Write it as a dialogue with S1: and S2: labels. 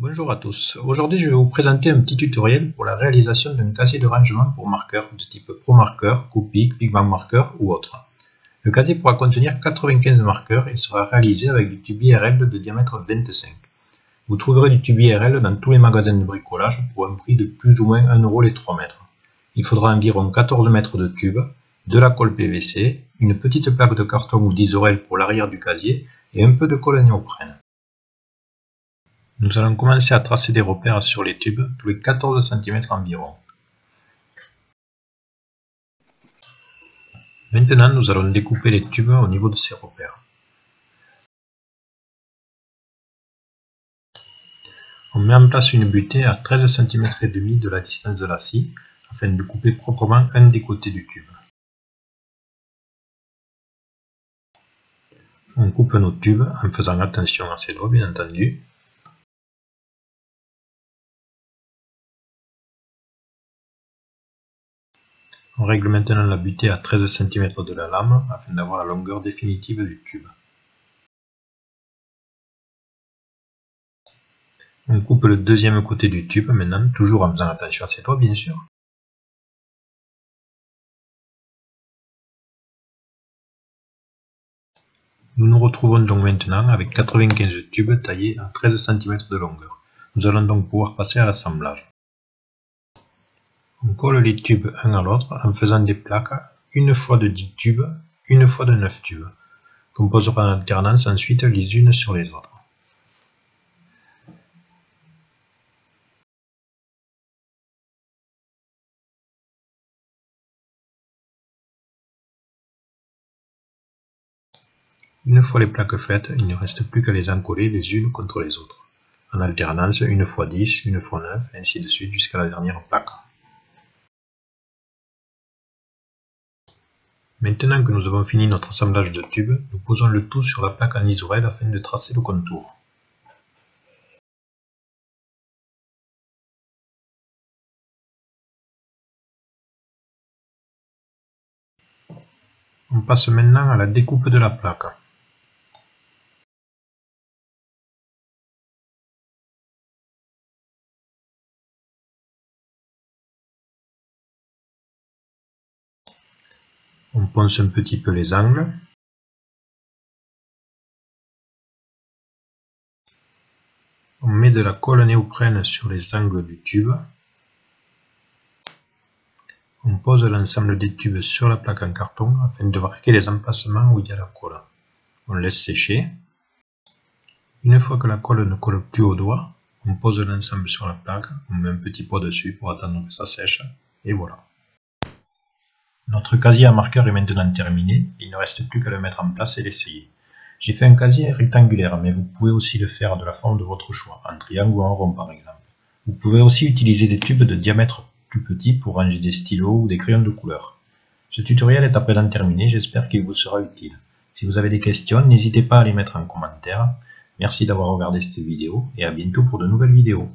S1: Bonjour à tous, aujourd'hui je vais vous présenter un petit tutoriel pour la réalisation d'un casier de rangement pour marqueurs de type ProMarker, Copic, Pigment Marker ou autre. Le casier pourra contenir 95 marqueurs et sera réalisé avec du tube IRL de diamètre 25. Vous trouverez du tube IRL dans tous les magasins de bricolage pour un prix de plus ou moins 1 € les 3 mètres. Il faudra environ 14 mètres de tube, de la colle PVC, une petite plaque de carton ou d'isorel pour l'arrière du casier et un peu de colle à néoprène. Nous allons commencer à tracer des repères sur les tubes tous les 14 cm environ. Maintenant, nous allons découper les tubes au niveau de ces repères. On met en place une butée à 13 cm et demi de la distance de la scie afin de couper proprement un des côtés du tube. On coupe nos tubes en faisant attention à ses doigts bien entendu. On règle maintenant la butée à 13 cm de la lame afin d'avoir la longueur définitive du tube. On coupe le deuxième côté du tube maintenant, toujours en faisant attention à ses doigts bien sûr. Nous nous retrouvons donc maintenant avec 95 tubes taillés à 13 cm de longueur. Nous allons donc pouvoir passer à l'assemblage. On colle les tubes un à l'autre en faisant des plaques, une fois de 10 tubes, une fois de 9 tubes, qu'on posera en alternance ensuite les unes sur les autres. Une fois les plaques faites, il ne reste plus qu'à les encoller les unes contre les autres, en alternance une fois 10, une fois 9, ainsi de suite jusqu'à la dernière plaque. Maintenant que nous avons fini notre assemblage de tubes, nous posons le tout sur la plaque en isorel afin de tracer le contour. On passe maintenant à la découpe de la plaque. On ponce un petit peu les angles. On met de la colle néoprène sur les angles du tube. On pose l'ensemble des tubes sur la plaque en carton afin de marquer les emplacements où il y a la colle. On laisse sécher. Une fois que la colle ne colle plus au doigt, on pose l'ensemble sur la plaque, on met un petit pot dessus pour attendre que ça sèche, et voilà. Notre casier à marqueur est maintenant terminé, il ne reste plus qu'à le mettre en place et l'essayer. J'ai fait un casier rectangulaire, mais vous pouvez aussi le faire de la forme de votre choix, en triangle ou en rond par exemple. Vous pouvez aussi utiliser des tubes de diamètre plus petit pour ranger des stylos ou des crayons de couleur. Ce tutoriel est à présent terminé, j'espère qu'il vous sera utile. Si vous avez des questions, n'hésitez pas à les mettre en commentaire. Merci d'avoir regardé cette vidéo et à bientôt pour de nouvelles vidéos.